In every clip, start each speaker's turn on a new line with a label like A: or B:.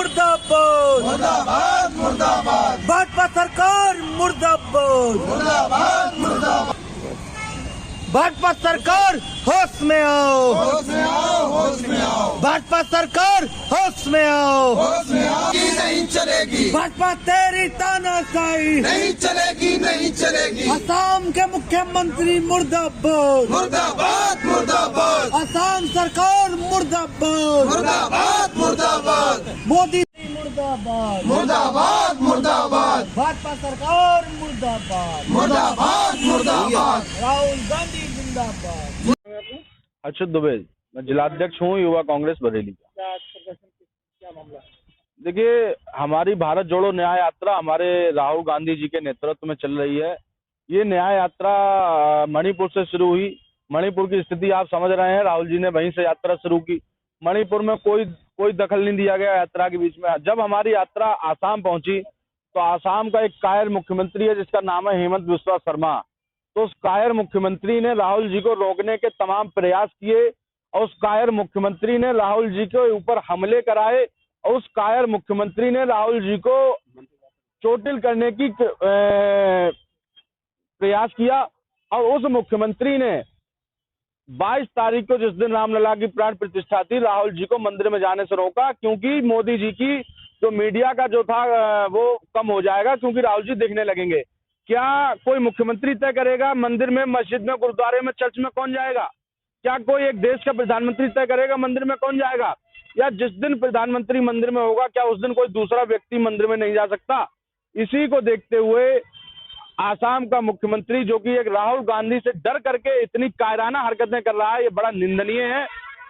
A: मुर्दाबाद
B: मुर्दाबाद मुर्दाबाद
A: भाजपा सरकार मुर्दाबाद
B: मुर्दाबाद मुर्दाबाद
A: भाजपा सरकार होश में आओ
B: होश में आओ होश में आओ
A: भाजपा सरकार होश में आओ
B: होश में आओ की नहीं चलेगी
A: भाजपा तेरी तानाशाही
B: नहीं चलेगी नहीं चलेगी
A: असम के मुख्यमंत्री मुर्दाबाद
B: मुर्दाबाद मुर्दाबाद
A: असम सरकार मुर्दाबाद
B: मुर्दाबाद मुर्दाबाद
A: मोदी मुर्दाबाद
B: मुर्दाबाद मुर्दाबाद
A: भाजपा सरकार मुर्दाबाद
B: मुर्दाबाद मुर्दाबाद
A: राहुल गांधी जिंदाबाद।
C: अच्युत दुबे, मैं जिलाध्यक्ष हूँ युवा कांग्रेस बरेली का।
A: क्या मामला?
C: देखिए, हमारी भारत जोड़ो न्याय यात्रा हमारे राहुल गांधी जी के नेतृत्व में चल रही है। ये न्याय यात्रा मणिपुर से शुरू हुई। मणिपुर की स्थिति आप समझ रहे हैं, राहुल जी ने वहीं से यात्रा शुरू की। मणिपुर में कोई दखल नहीं दिया गया यात्रा के बीच में। जब हमारी यात्रा आसाम पहुंची तो आसाम का एक कायर मुख्यमंत्री है जिसका नाम है हेमंत बिस्वा शर्मा। तो उस कायर मुख्यमंत्री ने राहुल जी को रोकने के तमाम प्रयास किए और उस कायर मुख्यमंत्री ने राहुल जी के ऊपर हमले कराए और उस कायर मुख्यमंत्री ने राहुल जी को चोटिल करने की प्रयास किया। और उस मुख्यमंत्री ने 22 तारीख को, जिस दिन रामलला की प्राण प्रतिष्ठा थी, राहुल जी को मंदिर में जाने से रोका, क्योंकि मोदी जी की जो मीडिया का जो था वो कम हो जाएगा, क्योंकि राहुल जी दिखने लगेंगे। क्या कोई मुख्यमंत्री तय करेगा मंदिर में, मस्जिद में, गुरुद्वारे में, चर्च में कौन जाएगा? क्या कोई एक देश का प्रधानमंत्री तय करेगा मंदिर में कौन जाएगा? या जिस दिन प्रधानमंत्री मंदिर में होगा, क्या उस दिन कोई दूसरा व्यक्ति मंदिर में नहीं जा सकता? इसी को देखते हुए आसाम का मुख्यमंत्री, जो कि एक राहुल गांधी से डर करके इतनी कायराना हरकतें कर रहा है, ये बड़ा निंदनीय है।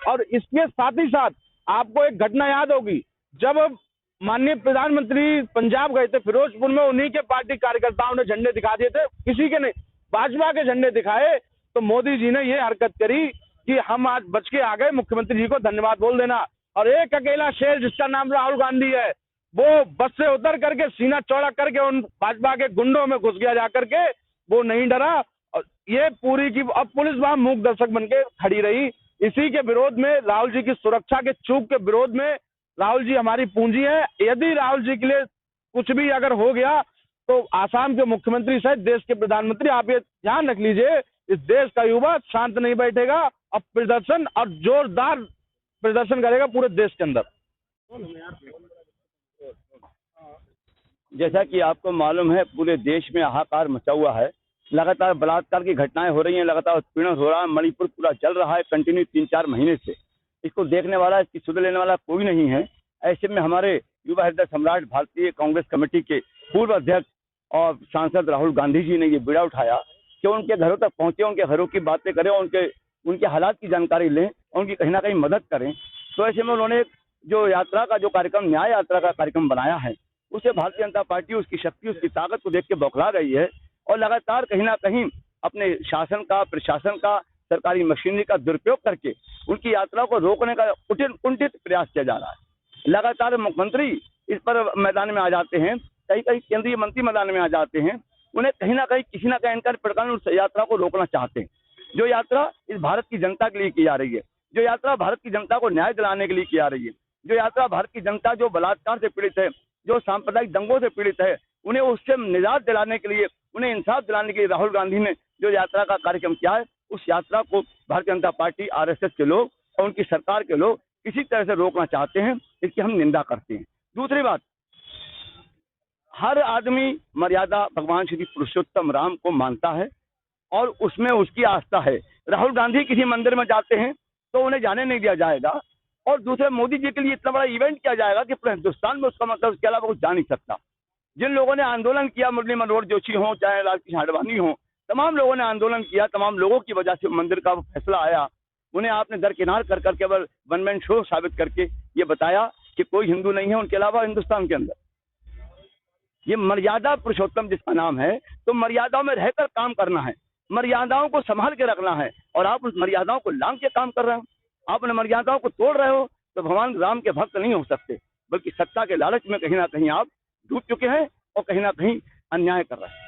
C: और इसके साथ ही साथ आपको एक घटना याद होगी, जब माननीय प्रधानमंत्री पंजाब गए थे, फिरोजपुर में उन्हीं के पार्टी कार्यकर्ताओं ने झंडे दिखा दिए थे, किसी के नहीं, भाजपा के झंडे दिखाए। तो मोदी जी ने ये हरकत करी कि हम आज बच के आ गए, मुख्यमंत्री जी को धन्यवाद बोल देना। और एक अकेला शेर जिसका नाम राहुल गांधी है, वो बस से उतर करके सीना चौड़ा करके उन भाजपा के गुंडों में घुस गया जाकर के, वो नहीं डरा। और ये पूरी की अब पुलिस वहां मूक दर्शक बन के खड़ी रही। इसी के विरोध में, राहुल जी की सुरक्षा के चूक के विरोध में, राहुल जी हमारी पूंजी है। यदि राहुल जी के लिए कुछ भी अगर हो गया तो आसाम के मुख्यमंत्री सहित देश के प्रधानमंत्री, आप ये ध्यान रख लीजिए, इस देश का युवा शांत नहीं बैठेगा। अब प्रदर्शन और जोरदार प्रदर्शन करेगा पूरे देश के अंदर।
D: जैसा कि आपको मालूम है, पूरे देश में हाहाकार मचा हुआ है। लगातार बलात्कार की घटनाएं हो रही हैं, लगातार उत्पीड़न हो रहा है। मणिपुर पूरा चल रहा है कंटिन्यू 3-4 महीने से। इसको देखने वाला, इसकी सुध लेने वाला कोई नहीं है। ऐसे में हमारे युवा हृदय सम्राट भारतीय कांग्रेस कमेटी के पूर्व अध्यक्ष और सांसद राहुल गांधी जी ने ये बीड़ा उठाया कि उनके घरों तक पहुंचे, उनके घरों की बातें करें, उनके हालात की जानकारी लें, उनकी कहीं ना कहीं मदद करें। तो ऐसे में उन्होंने जो यात्रा का जो कार्यक्रम, न्याय यात्रा का कार्यक्रम बनाया है, उसे भारतीय जनता पार्टी उसकी शक्ति, उसकी ताकत को देख के बौखला रही है और लगातार कहीं ना कहीं अपने शासन का, प्रशासन का, सरकारी मशीनरी का दुरुपयोग करके उनकी यात्रा को रोकने का कुंठित प्रयास किया जा रहा है। लगातार मुख्यमंत्री इस पर मैदान में आ जाते हैं, कहीं कहीं केंद्रीय मंत्री मैदान में आ जाते हैं। उन्हें कहीं ना कहीं किसी ना कहीं इनका प्रकार उस यात्रा को रोकना चाहते हैं। जो यात्रा इस भारत की जनता के लिए की जा रही है, जो यात्रा भारत की जनता को न्याय दिलाने के लिए की जा रही है, जो यात्रा भारत की जनता जो बलात्कार से पीड़ित है, जो सांप्रदायिक दंगों से पीड़ित है, उन्हें उससे निजात दिलाने के लिए, उन्हें इंसाफ दिलाने के लिए राहुल गांधी ने जो यात्रा का कार्यक्रम किया है, उस यात्रा को भारतीय जनता पार्टी, आरएसएस के लोग और उनकी सरकार के लोग किसी तरह से रोकना चाहते हैं। इसकी हम निंदा करते हैं। दूसरी बात, हर आदमी मर्यादा भगवान श्री पुरुषोत्तम राम को मानता है और उसमें उसकी आस्था है। राहुल गांधी किसी मंदिर में जाते हैं तो उन्हें जाने नहीं दिया जाएगा, और दूसरे मोदी जी के लिए इतना बड़ा इवेंट किया जाएगा कि पूरे हिंदुस्तान में उसका मतलब उसके अलावा कुछ जा नहीं सकता। जिन लोगों ने आंदोलन किया, मुरली मनोहर जोशी हो, चाहे लालकृष्ण आडवाणी हो, तमाम लोगों ने आंदोलन किया, तमाम लोगों की वजह से मंदिर का फैसला आया। उन्हें आपने दरकिनार कर कर केवल वन मैन शो साबित करके ये बताया कि कोई हिंदू नहीं है उनके अलावा हिंदुस्तान के अंदर। ये मर्यादा पुरुषोत्तम जिसका नाम है, तो मर्यादाओं में रहकर काम करना है, मर्यादाओं को संभाल के रखना है, और आप उस मर्यादाओं को लांघ के काम कर रहे हो। आप उन मर्यादाओं को तोड़ रहे हो तो भगवान राम के भक्त नहीं हो सकते, बल्कि सत्ता के लालच में कहीं ना कहीं आप डूब चुके हैं और कहीं ना कहीं अन्याय कर रहे हैं।